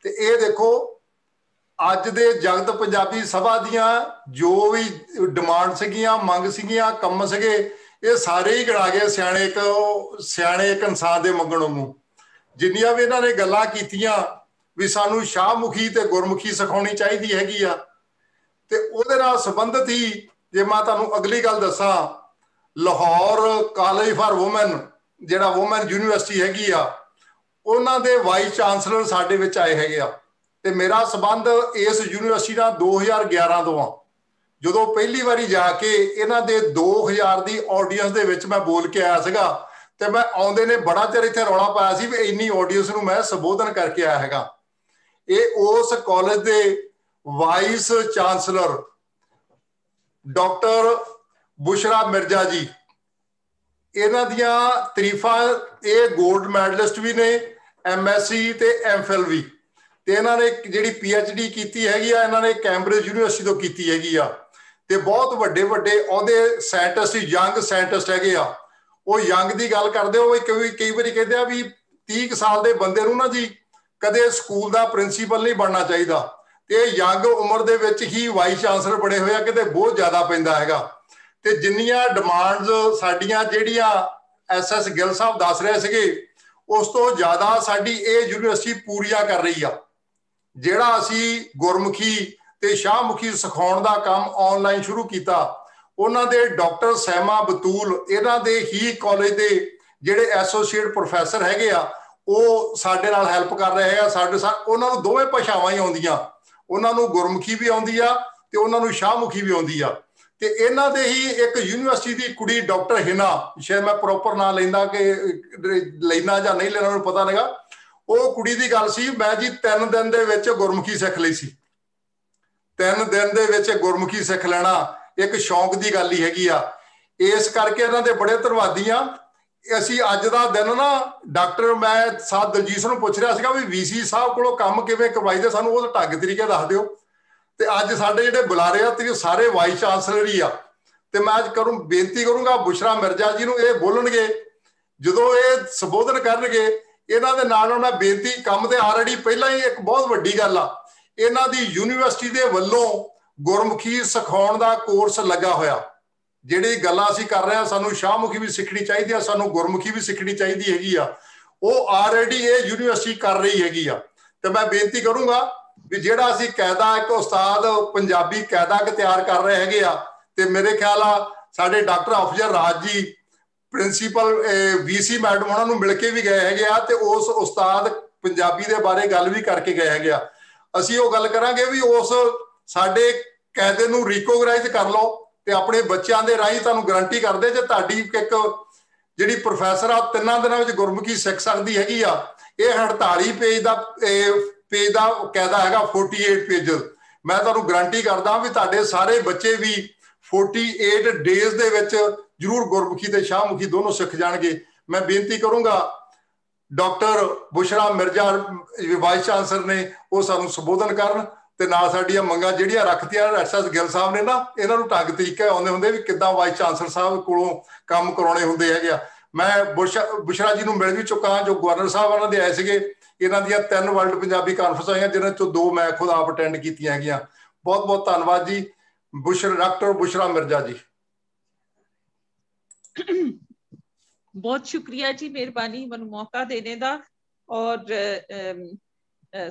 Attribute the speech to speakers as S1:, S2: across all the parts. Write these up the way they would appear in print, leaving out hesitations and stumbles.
S1: ਤੇ ਇਹ ਦੇਖੋ ਅੱਜ ਦੇ ਜਗਤ ਪੰਜਾਬੀ ਸਭਾ ਦੀਆਂ ਜੋ ਵੀ ਡਿਮਾਂਡ ਸੀਗੀਆਂ, ਮੰਗ ਸੀਗੀਆਂ, ਕੰਮ ਸੀਗੇ, ਇਹ ਸਾਰੇ ਹੀ ਗਿਣਾ ਗਏ ਸਿਆਣੇ ਇੱਕ ਇਨਸਾਨ ਦੇ ਮੰਗਣ ਵਾਂਗੂ। ਜਿੰਨੀਆਂ ਵੀ ਇਹਨਾਂ ਨੇ ਗੱਲਾਂ ਕੀਤੀਆਂ ਵੀ ਸਾਨੂੰ ਸ਼ਾਹਮੁਖੀ ਤੇ ਗੁਰਮੁਖੀ ਸਿਖਾਉਣੀ ਚਾਹੀਦੀ ਹੈਗੀ ਆ, ਤੇ ਉਹਦੇ ਨਾਲ ਸੰਬੰਧਿਤ ਹੀ ਜੇ ਮੈਂ ਤੁਹਾਨੂੰ ਅਗਲੀ ਗੱਲ ਦੱਸਾਂ, ਲਾਹੌਰ ਕਾਲਜ ਫਾਰ ਵੂਮਨ ਜਿਹੜਾ ਵੂਮਨ ਯੂਨੀਵਰਸਿਟੀ ਹੈਗੀ ਆ, ਉਹਨਾਂ ਦੇ ਵਾਈਸ ਚਾਂਸਲਰ ਸਾਡੇ ਵਿੱਚ ਆਏ ਹੈਗੇ ਆ। ਤੇ ਮੇਰਾ ਸੰਬੰਧ ਇਸ ਯੂਨੀਵਰਸਿਟੀ ਨਾਲ 2011 ਤੋਂ ਆ। ਜਦੋਂ ਪਹਿਲੀ ਵਾਰੀ ਜਾ ਕੇ ਇਹਨਾਂ ਦੇ 2000 ਦੀ ਆਡੀਅנס ਦੇ ਵਿੱਚ ਮੈਂ ਬੋਲ ਕੇ ਆਇਆ ਸੀਗਾ, ਤੇ ਮੈਂ ਆਉਂਦੇ ਨੇ ਬੜਾ ਚਿਰ ਇੱਥੇ ਰੌਲਾ ਪਾਇਆ ਸੀ ਵੀ ਇੰਨੀ ਆਡੀਅנס ਨੂੰ ਮੈਂ ਸੰਬੋਧਨ ਕਰਕੇ ਆਇਆ ਹੈਗਾ। ਇਹ ਉਸ ਕਾਲਜ ਦੇ vice chancellor doctor Bushra Mirza ਜੀ, ਇਹਨਾਂ ਦੀਆਂ ਤਾਰੀਫਾਂ, ਇਹ ਗੋਲਡ ਮੈਡਲਿਸਟ ਵੀ ਨੇ, MSc ਤੇ MPhil ਵੀ, ਤੇ ਇਹਨਾਂ ਨੇ ਜਿਹੜੀ PhD ਕੀਤੀ ਹੈਗੀ ਆ, ਇਹਨਾਂ ਨੇ ਕੈਂਬਰਿਜ ਯੂਨੀਵਰਸਿਟੀ ਤੋਂ ਕੀਤੀ ਹੈਗੀ ਆ। ਤੇ ਬਹੁਤ ਵੱਡੇ ਵੱਡੇ ਉਹਦੇ ਸਾਇੰਟਿਸਟ, ਯੰਗ ਸਾਇੰਟਿਸਟ ਹੈਗੇ ਆ। ਉਹ ਯੰਗ ਦੀ ਗੱਲ ਕਰਦੇ ਹੋ, ਕਈ ਵਾਰੀ ਕਹਿੰਦੇ ਆ ਵੀ 30 ਸਾਲ ਦੇ ਬੰਦੇ ਨੂੰ ਨਾ ਜੀ ਕਦੇ ਸਕੂਲ ਦਾ ਪ੍ਰਿੰਸੀਪਲ ਨਹੀਂ ਬਣਨਾ ਚਾਹੀਦਾ, ਤੇ ਯੰਗ ਉਮਰ ਦੇ ਵਿੱਚ ਹੀ ਵਾਈਸ ਚਾਂਸਲਰ ਬਣੇ ਹੋਏ ਆ, ਕਿਤੇ ਬਹੁਤ ਜ਼ਿਆਦਾ ਪੈਂਦਾ ਹੈਗਾ। ਤੇ ਜਿੰਨੀਆਂ ਡਿਮਾਂਡਸ ਸਾਡੀਆਂ ਜਿਹੜੀਆਂ SS ਗਿੱਲ ਸਾਹਿਬ ਦੱਸ ਰਹੇ ਸੀਗੇ, ਉਸ ਤੋਂ ਜ਼ਿਆਦਾ ਸਾਡੀ ਇਹ ਯੂਨੀਵਰਸਿਟੀ ਪੂਰੀਆਂ ਕਰ ਰਹੀ ਆ। ਜਿਹੜਾ ਅਸੀਂ ਗੁਰਮੁਖੀ ਤੇ ਸ਼ਾਹਮੁਖੀ ਸਿਖਾਉਣ ਦਾ ਕੰਮ ਆਨਲਾਈਨ ਸ਼ੁਰੂ ਕੀਤਾ, ਉਹਨਾਂ ਦੇ ਡਾਕਟਰ ਸੈਮਾ ਬਤੂਲ, ਇਹਨਾਂ ਦੇ ਹੀ ਕਾਲਜ ਦੇ ਜਿਹੜੇ ਐਸੋਸੀਏਟ ਪ੍ਰੋਫੈਸਰ ਹੈਗੇ ਆ, ਉਹ ਸਾਡੇ ਨਾਲ ਹੈਲਪ ਕਰ ਰਹੇ ਆ। ਉਹਨਾਂ ਨੂੰ ਦੋਵੇਂ ਭਾਸ਼ਾਵਾਂ ਹੀ ਆਉਂਦੀਆਂ, ਉਹਨਾਂ ਨੂੰ ਗੁਰਮੁਖੀ ਵੀ ਆਉਂਦੀ ਆ ਤੇ ਉਹਨਾਂ ਨੂੰ ਸ਼ਾਹਮੁਖੀ ਵੀ ਆਉਂਦੀ ਆ। ਤੇ ਇਹਨਾਂ ਦੇ ਹੀ ਇੱਕ ਯੂਨੀਵਰਸਿਟੀ ਦੀ ਕੁੜੀ ਡਾਕਟਰ ਹਿਨਾ, ਸ਼ਾਇਦ ਮੈਂ ਪ੍ਰੋਪਰ ਨਾਂ ਲੈਂਦਾ ਕਿ ਲੈਣਾ ਜਾਂ ਨਹੀਂ ਲੈਣਾ ਮੈਨੂੰ ਪਤਾ ਨਹੀਂਗਾ, ਉਹ ਕੁੜੀ ਦੀ ਗੱਲ ਸੀ, ਮੈਂ ਜੀ 3 ਦਿਨ ਦੇ ਵਿੱਚ ਗੁਰਮੁਖੀ ਸਿੱਖ ਲਈ ਸੀ। 3 ਦਿਨ ਦੇ ਵਿੱਚ ਗੁਰਮੁਖੀ ਸਿੱਖ ਲੈਣਾ ਇੱਕ ਸ਼ੌਂਕ ਦੀ ਗੱਲ ਹੀ ਹੈਗੀ ਆ। ਇਸ ਕਰਕੇ ਇਹਨਾਂ ਦੇ ਬੜੇ ਧੰਨਵਾਦੀ ਆ ਅਸੀਂ। ਅੱਜ ਦਾ ਦਿਨ ਨਾ ਡਾਕਟਰ, ਮੈਂ ਸਾਹਿਬ ਦਲਜੀਤ ਨੂੰ ਪੁੱਛ ਰਿਹਾ ਸੀਗਾ ਵੀ VC ਸਾਹਿਬ ਕੋਲੋਂ ਕੰਮ ਕਿਵੇਂ ਕਰਵਾਈਦੇ, ਸਾਨੂੰ ਉਹ ਢੰਗ ਤਰੀਕੇ ਦੱਸ ਦਿਓ। ਤੇ ਅੱਜ ਸਾਡੇ ਜਿਹੜੇ ਬੁਲਾਰੇ ਆ ਤੇ ਸਾਰੇ ਵਾਈਸ ਚਾਂਸਲਰ ਹੀ ਆ। ਤੇ ਮੈਂ ਅੱਜ ਬੇਨਤੀ ਕਰੂੰਗਾ ਬੁਸ਼ਰਾ ਮਿਰਜ਼ਾ ਜੀ ਨੂੰ, ਇਹ ਬੋਲਣਗੇ ਜਦੋਂ ਇਹ ਸੰਬੋਧਨ ਕਰਨਗੇ, ਇਹਨਾਂ ਦੇ ਨਾਲ ਮੈਂ ਬੇਨਤੀ, ਕੰਮ ਤੇ ਆਲਰੇਡੀ ਪਹਿਲਾਂ ਹੀ ਇੱਕ ਬਹੁਤ ਵੱਡੀ ਗੱਲ ਆ, ਇਹਨਾਂ ਦੀ ਯੂਨੀਵਰਸਿਟੀ ਦੇ ਵੱਲੋਂ ਗੁਰਮੁਖੀ ਸਿਖਾਉਣ ਦਾ ਕੋਰਸ ਲੱਗਾ ਹੋਇਆ। ਜਿਹੜੀ ਗੱਲਾਂ ਅਸੀਂ ਕਰ ਰਹੇ ਹਾਂ, ਸਾਨੂੰ ਸ਼ਾਹਮੁਖੀ ਵੀ ਸਿੱਖਣੀ ਚਾਹੀਦੀ ਆ, ਸਾਨੂੰ ਗੁਰਮੁਖੀ ਵੀ ਸਿੱਖਣੀ ਚਾਹੀਦੀ ਹੈਗੀ ਆ, ਉਹ ਆਲਰੇਡੀ ਇਹ ਯੂਨੀਵਰਸਿਟੀ ਕਰ ਰਹੀ ਹੈਗੀ ਆ। ਤੇ ਮੈਂ ਬੇਨਤੀ ਕਰੂੰਗਾ ਵੀ ਜਿਹੜਾ ਅਸੀਂ ਕਾਇਦਾ, ਇੱਕ ਉਸਤਾਦ ਪੰਜਾਬੀ ਕਾਇਦਾ ਤਿਆਰ ਕਰ ਰਹੇ ਹੈਗੇ ਆ, ਤੇ ਮੇਰੇ ਖਿਆਲ ਆ ਸਾਡੇ doctor Afzal Raj ji principal VC madam ਉਹਨਾਂ ਨੂੰ ਮਿਲ ਕੇ ਵੀ ਗਏ ਹੈਗੇ ਆ, ਤੇ ਉਸ ਉਸਤਾਦ ਪੰਜਾਬੀ ਦੇ ਬਾਰੇ ਗੱਲ ਵੀ ਕਰਕੇ ਗਏ ਹੈਗੇ ਆ। ਅਸੀਂ ਉਹ ਗੱਲ ਕਰਾਂਗੇ ਵੀ ਉਸ ਸਾਡੇ ਕਾਇਦੇ ਨੂੰ ਰਿਕੋਗਨਾਈਜ਼ ਕਰ ਲਓ, ਤੇ ਆਪਣੇ ਬੱਚਿਆਂ ਦੇ ਰਾਹੀਂ ਤੁਹਾਨੂੰ ਗਰੰਟੀ ਕਰਦੇ ਜੇ ਤੁਹਾਡੀ ਇੱਕ ਜਿਹੜੀ ਪ੍ਰੋਫੈਸਰ ਆ 3 ਦਿਨਾਂ ਵਿੱਚ ਗੁਰਮੁਖੀ ਸਿੱਖ ਸਕਦੀ ਹੈਗੀ ਆ। ਇਹ 48 ਪੇਜ ਦਾ ਕਾਇਦਾ ਹੈਗਾ, 48 ਪੇਜਸ। ਮੈਂ ਤੁਹਾਨੂੰ ਗਰੰਟੀ ਕਰਦਾ ਵੀ ਤੁਹਾਡੇ ਸਾਰੇ ਬੱਚੇ ਵੀ 48 ਡੇਜ਼ ਦੇ ਵਿੱਚ ਜ਼ਰੂਰ ਗੁਰਮੁਖੀ ਤੇ ਸ਼ਾਹਮੁਖੀ ਦੋਨੋਂ ਸਿੱਖ ਜਾਣਗੇ। ਮੈਂ ਬੇਨਤੀ ਕਰੂੰਗਾ doctor Bushra Mirza vice chancellor ਨੇ, ਉਹ ਸਾਨੂੰ ਸੰਬੋਧਨ ਕਰਨ, ਤੇ ਨਾਲ ਸਾਡੀਆਂ ਮੰਗਾਂ ਜਿਹੜੀਆਂ ਰੱਖਤੀਆਂ SS ਗਿੱਲ ਸਾਹਿਬ ਨੇ ਨਾ, ਇਹਨਾਂ ਨੂੰ ਢੰਗ ਤਰੀਕੇ ਆਉਂਦੇ ਹੁੰਦੇ ਵੀ ਕਿੱਦਾਂ ਵਾਈਸ ਚਾਂਸਲਰ ਸਾਹਿਬ ਕੋਲੋਂ ਕੰਮ ਕਰਾਉਣੇ ਹੁੰਦੇ ਹੈਗੇ ਆ। ਮੈਂ ਬੁਸ਼ਰਾ ਜੀ ਨੂੰ ਮਿਲ ਵੀ ਚੁੱਕਾ, ਜੋ ਗਵਰਨਰ ਸਾਹਿਬ ਉਹਨਾਂ ਦੇ ਆਏ ਸੀਗੇ। ਇਹਨਾਂ ਦੀਆਂ 3 ਵਰਲਡ ਪੰਜਾਬੀ ਕਾਨਫਰੰਸ ਆਈਆਂ, ਜਿਹਨਾਂ ਚੋਂ 2 ਮੈਂ ਖੁਦ ਆਪ ਅਟੈਂਡ ਕੀਤੀਆਂ ਹੈਗੀਆਂ। ਬਹੁਤ ਬਹੁਤ ਧੰਨਵਾਦ ਜੀ ਡਾਕਟਰ ਬੁਸ਼ਰਾ ਮਿਰਜ਼ਾ ਜੀ।
S2: बहुत शुक्रिया जी, मेहरबानी मैनू मौका देने दा। और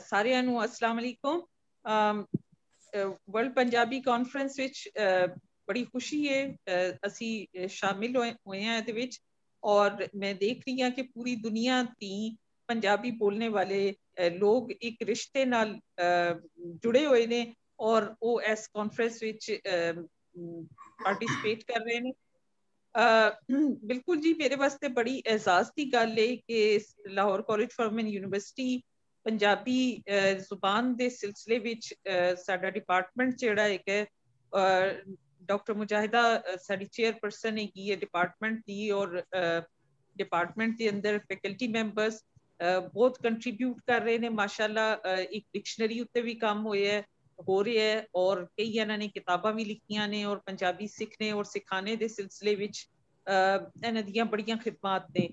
S2: सारियां नू अस्सलाम वालेकुम। वर्ल्ड पंजाबी कॉन्फ्रेंस विच बड़ी खुशी है असी शामिल होए हैं इहदे विच, और मैं देख रही हां कि पूरी दुनिया दी पंजाबी बोलने वाले लोग एक रिश्ते नाल जुड़े हुए ने, और वो इस कॉन्फ्रेंस विच पार्टिसिपेट कर रहे हैं। बिल्कुल जी, मेरे वास्ते बड़ी एहसास की गल है कि Lahore college for women university Punjabi जुबान के सिलसिले विच साडा डिपार्टमेंट जिहड़ा एक डॉक्टर मुजाहिदा साडी चेयरपर्सन हैगी है डिपार्टमेंट दी, और डिपार्टमेंट के अंदर फैकल्टी मैंबर्स बहुत कंट्रीब्यूट कर रहे हैं माशाल्लाह। एक डिक्शनरी उत्ते भी काम हो रहा है, और कई इन्होंने किताबां भी लिखियां ने, और पंजाबी सीखने और सिखाने के सिलसिले विच इन्हां दियां बड़ियां खिदमात ने।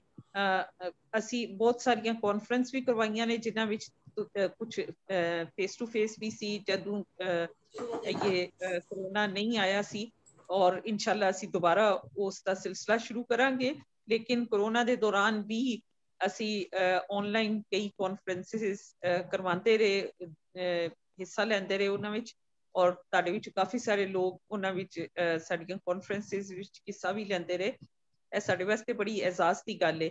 S2: असी बहुत सारियां कॉन्फ्रेंस भी करवाइयां ने, जिन्हां विच कुछ फेस टू फेस भी सी जदों ये कोरोना नहीं आया सी और इंशाल्लाह ਅਸੀਂ ਦੁਬਾਰਾ ਉਸ ਦਾ ਸਿਲਸਿਲਾ ਸ਼ੁਰੂ ਕਰਾਂਗੇ ਲੇਕਿਨ ਕੋਰੋਨਾ ਦੇ ਦੌਰਾਨ ਵੀ ਅਸੀਂ ਆਨਲਾਈਨ ਕਈ ਕਾਨਫਰੰਸਿਸ ਕਰਵਾਉਂਦੇ ਰਹੇ ਹਿੱਸਾ ਲੈਂਦੇ ਰਹੇ ਉਹਨਾਂ ਵਿੱਚ ਔਰ ਤੁਹਾਡੇ ਵਿੱਚ ਕਾਫੀ ਸਾਰੇ ਲੋਕ ਉਹਨਾਂ ਵਿੱਚ ਸਾਡੀਆਂ ਕਾਨਫਰੰਸਿਸ ਵਿੱਚ ਹਿੱਸਾ ਵੀ ਲੈਂਦੇ ਰਹੇ ਇਹ ਸਾਡੇ ਵਾਸਤੇ ਬੜੀ ਇਜ਼ਾਜ਼ ਦੀ ਗੱਲ ਹੈ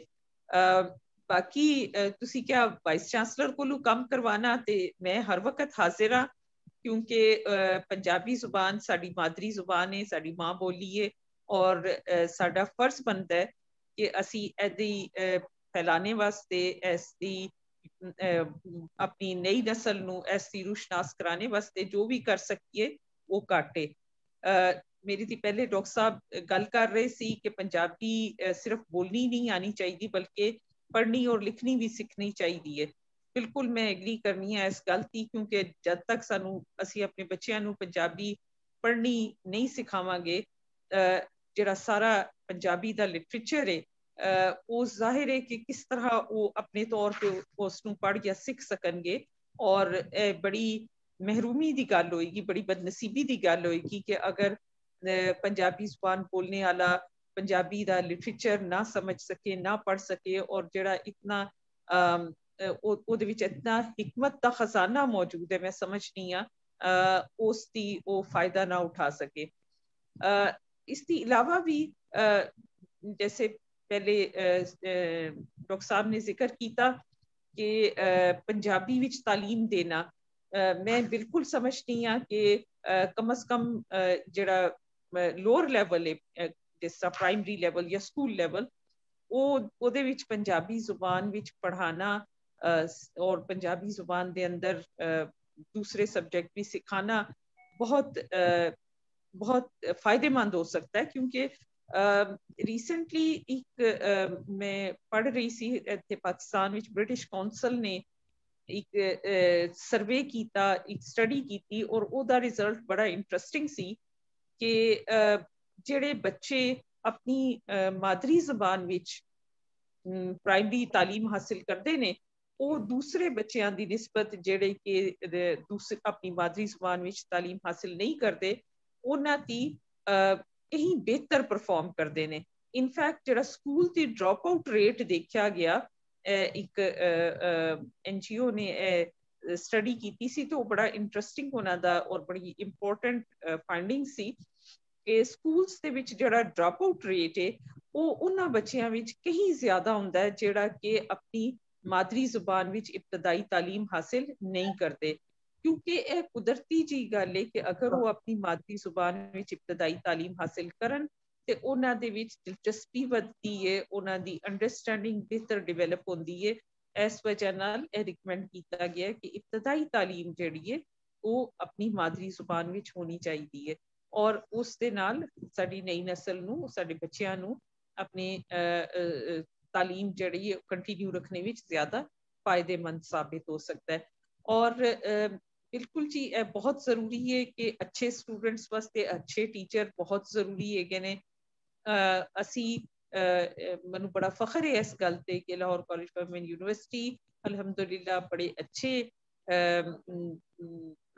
S2: ਬਾਕੀ ਤੁਸੀਂ ਕਿਹਾ ਵਾਈਸ ਚਾਂਸਲਰ ਕੋਲੋਂ ਕੰਮ ਕਰਵਾਉਣਾ ਤੇ ਮੈਂ ਹਰ ਵਕਤ ਹਾਜ਼ਰ ਹਾਂ क्योंकि पंजाबी जुबान साड़ी मादरी जुबान है साड़ी मां बोली है और साड़ा फर्ज बनता है कि असी एदी फैलाने वास्ते ऐसी अपनी नई नस्ल नू ऐसी रूशनास कराने वास्ते जो भी कर सकिए वो काटे मेरी थी पहले डॉक्टर साहब गल कर रहे सी कि पंजाबी सिर्फ बोलनी नहीं आनी चाहिए बल्कि पढ़नी और लिखनी भी सीखनी चाहिए बिल्कुल मैं एग्री करनी है इस गल की क्योंकि जब तक सानू असी अपने बच्चों नू पंजाबी पढ़नी नहीं सिखावांगे जिहड़ा सारा पंजाबी दा लिटरेचर है वो जाहिर है कि किस तरह वो अपने तौर पे उसनू पढ़ या सीख सकणगे और बड़ी महरूमी दी गल होएगी बड़ी बदनसीबी दी गल होएगी कि अगर पंजाबी जुबान बोलने वाला पंजाबी दा लिटरेचर ना समझ सके ना पढ़ सके और जिहड़ा इतना ਉਹਦੇ ਵਿੱਚ ਇਤਨਾ हिकमत ਦਾ ਖਜ਼ਾਨਾ ਮੌਜੂਦ ਹੈ ਮੈਂ ਸਮਝਦੀ ਆ ਉਸ ਦੀ ਉਹ ਫਾਇਦਾ ਨਾ ਉਠਾ ਸਕੇ ਇਸ ਦੇ ਇਲਾਵਾ ਵੀ जैसे पहले डॉक्टर साहब ने जिक्र किया कि पंजाबी विच तालीम देना मैं बिल्कुल समझती हाँ कि कम अज कम जिहड़ा लोअर लैवल है जिस तरह प्राइमरी लैवल या स्कूल लैवल ਉਹਦੇ ਵਿੱਚ पंजाबी जुबान विच पढ़ाना और पंजाबी जुबान के अंदर दूसरे सब्जेक्ट भी सिखाना बहुत बहुत फायदेमंद हो सकता है क्योंकि रिसेंटली एक मैं पढ़ रही सी इत्थे पाकिस्तान विच ब्रिटिश काउंसिल ने एक सर्वे किया एक स्टडी की और ਉਹਦਾ रिजल्ट बड़ा इंटरेस्टिंग सी कि ਜਿਹੜੇ बच्चे अपनी मादरी जुबान विच प्राइमरी तालीम हासिल करते ने ਉਹ दूसरे बच्चों की निस्बत ਜਿਹੜੇ कि दूसरे अपनी मादरी जुबान विच तालीम हासिल नहीं करते ਉਹਨਾਂ ਦੀ कहीं बेहतर परफॉर्म करते ने इनफैक्ट ਜਿਹੜਾ स्कूल की ड्रॉप आउट रेट देखा गया एक NGO ने स्टडी की सी तो बड़ा इंटरेस्टिंग होना दा और बड़ी इंपॉर्टेंट फाइंडिंग सी कि स्कूल्स ਦੇ ਵਿੱਚ ਜਿਹੜਾ ड्रॉप आउट रेट है ਉਹ ਉਹਨਾਂ ਬੱਚਿਆਂ ਵਿੱਚ ਕहीं ਜ਼ਿਆਦਾ ਹੁੰਦਾ ਹੈ ਜਿਹੜਾ ਕਿ ਆਪਣੀ मादरी जुबान विच इब्तदाई तालीम हासिल नहीं करते क्योंकि यह कुदरती जी गल है कि अगर वो अपनी मादरी जुबान विच इब्तदाई तालीम हासिल करन ते उन्हां दे विच दिलचस्पी वधदी है उन्हां दी अंडरस्टैंडिंग बेहतर डिवेलप होंदी है इस वजह नाल यह रिकमेंड किया गया कि इब्तदाई तालीम जिहड़ी है वो अपनी मादरी जुबान विच होनी चाहिए है और उस दे नाल साडी नई नस्ल नू साडे बच्चियां नू अपने तालीम जड़ी कंटिन्यू रखने में ज्यादा फायदेमंद साबित हो सकता है और बिल्कुल जी बहुत जरूरी है कि अच्छे स्टूडेंट्स वास्ते अच्छे टीचर बहुत जरूरी है ने असी मैनू बड़ा फखर है इस गल ते कि लाहौर कॉलेज गवर्नमेंट यूनिवर्सिटी अल्हम्दुलिल्लाह बड़े अच्छे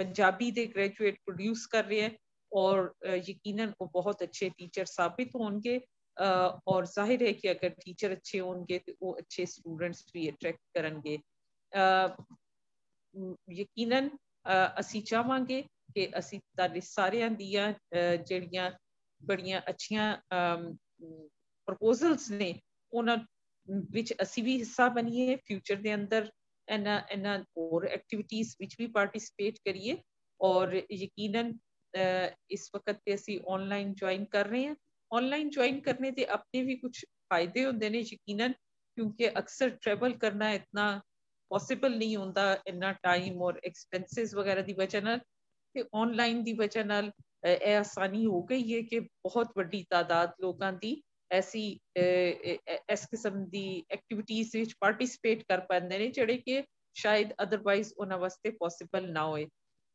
S2: पंजाबी दे ग्रेजुएट प्रोड्यूस कर रहे हैं और यकीनन वो बहुत अच्छे टीचर साबित होंगे और जाहिर है कि अगर टीचर अच्छे होंगे तो वो अच्छे स्टूडेंट्स भी अट्रैक्ट करेंगे यकीनन असी चाहांगे कि असी तुहाडे सारियां दियां ਜਿਹੜੀਆਂ बड़ियां अच्छियां प्रपोजल्स ने उन्हां विच असी भी हिस्सा बनिए फ्यूचर दे अंदर इन्हां होर एक्टिविटीज विच भी पार्टिसिपेट करिए और यकीनन इस वक्त ते असी ऑनलाइन ज्वाइन कर रहे हैं ऑनलाइन ज्वाइन करने के अपने भी कुछ फायदे होंगे ने यकीनन क्योंकि अक्सर ट्रैवल करना इतना पॉसिबल नहीं होता इन्ना टाइम और एक्सपेंसिस वगैरह की वजह नाल ते ऑनलाइन की वजह नाल यह आसानी हो गई है कि बहुत बड़ी तादाद लोगों की ऐसी इस किस्म की एक्टिविटीज विच पार्टिसिपेट कर पाते हैं जिहड़े कि शायद अदरवाइज उन्हां वास्ते पॉसिबल ना होए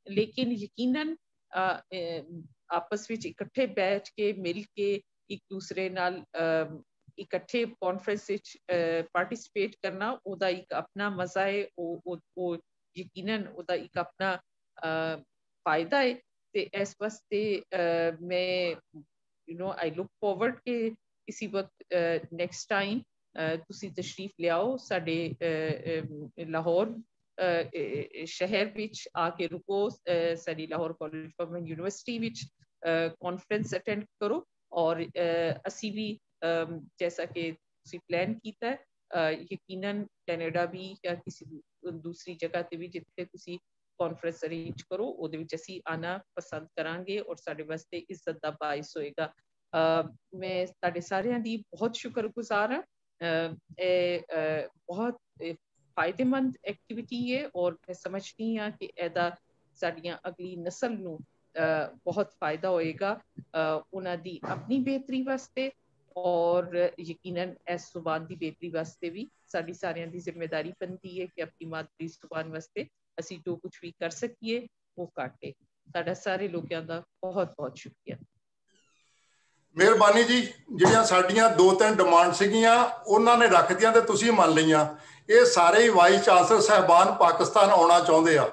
S2: लेकिन यकीनन आपस विच इकट्ठे बैठ के मिल के एक दूसरे नाल इकट्ठे कॉन्फ्रेंस विच पार्टिसिपेट करना ओदा एक अपना मजा है ਯਕੀਨਨ ਉਹਦਾ ਇੱਕ ਆਪਣਾ ਫਾਇਦਾ ਹੈ। ਤੇ ਇਸ ਵਾਸਤੇ ਮੈਂ ਆਈ ਲੁੱਕ ਫੋਰਵਰਡ ਕਿ ਕਿਸੇ ਵਕਤ ਨੈਕਸਟ ਟਾਈਮ ਤੁਸੀਂ ਤਸ਼ਰੀਫ ਲਿਆਓ ਸਾਡੇ ਲਾਹੌਰ ਸ਼ਹਿਰ ਵਿੱਚ ਆ ਕੇ ਰੁਕੋ, ਸਾਡੀ Lahore college for woman university ਵਿੱਚ ਕਾਨਫਰੰਸ ਅਟੈਂਡ ਕਰੋ। ਔਰ ਅਸੀਂ ਵੀ ਜੈਸਾ ਕਿ ਤੁਸੀਂ ਪਲਾਨ ਕੀਤਾ ਹੈ, ਯਕੀਨਨ ਕੈਨੇਡਾ ਵੀ ਜਾਂ ਕਿਸੇ ਦੂਸਰੀ ਜਗ੍ਹਾ ਤੇ ਵੀ ਜਿੱਥੇ ਤੁਸੀਂ ਕਾਨਫਰੰਸ ਅਰੇਂਜ ਕਰੋ ਉਹਦੇ ਵਿੱਚ ਅਸੀਂ ਆਣਾ ਪਸੰਦ ਕਰਾਂਗੇ ਔਰ ਸਾਡੇ ਵਾਸਤੇ ਇੱਜ਼ਤ ਦਾ ਬਾਇਸ ਹੋਏਗਾ। ਮੈਂ ਤੁਹਾਡੇ ਸਾਰਿਆਂ ਦੀ ਬਹੁਤ ਸ਼ੁਕਰਗੁਜ਼ਾਰ ਹਾਂ। ਇਹ ਬਹੁਤ ਫਾਇਦੇਮੰਦ ਐਕਟੀਵਿਟੀ ਹੈ ਔਰ ਮੈਂ ਸਮਝਦੀ ਹਾਂ ਕਿ ਇਹਦਾ ਸਾਡੀਆਂ ਅਗਲੀ ਨਸਲ ਨੂੰ ਬਹੁਤ ਫਾਇਦਾ ਹੋਏਗਾ, ਉਹਨਾਂ ਦੀ ਆਪਣੀ ਬਿਹਤਰੀ ਵਾਸਤੇ ਔਰ ਯਕੀਨਨ ਇਸ ਜ਼ੁਬਾਨ ਦੀ ਬਿਹਤਰੀ ਵਾਸਤੇ ਵੀ ਸਾਡੀ ਸਾਰਿਆਂ ਦੀ ਜ਼ਿੰਮੇਵਾਰੀ ਬਣਦੀ ਹੈ ਕਿ ਆਪਣੀ ਮਾਦਰੀ ਜ਼ੁਬਾਨ ਵਾਸਤੇ ਅਸੀਂ ਜੋ ਕੁਝ ਵੀ ਕਰ ਸਕੀਏ ਉਹ ਕਾਟੇ। ਤੁਹਾਡਾ ਸਾਰੇ ਲੋਕਾਂ ਦਾ ਬਹੁਤ ਬਹੁਤ ਸ਼ੁਕਰੀਆ।
S1: ਮਿਹਰਬਾਨੀ ਜੀ। ਜਿਹੜੀਆਂ ਸਾਡੀਆਂ 2-3 ਡਿਮਾਂਡ ਸੀਗੀਆਂ ਉਹਨਾਂ ਨੇ ਰੱਖਦੀਆਂ ਤੇ ਤੁਸੀਂ ਮੰਨ ਲਈਆਂ। ਇਹ ਸਾਰੇ ਹੀ ਵਾਈਸ ਚਾਂਸਲਰ ਸਾਹਿਬਾਨ ਪਾਕਿਸਤਾਨ ਆਉਣਾ ਚਾਹੁੰਦੇ ਆ।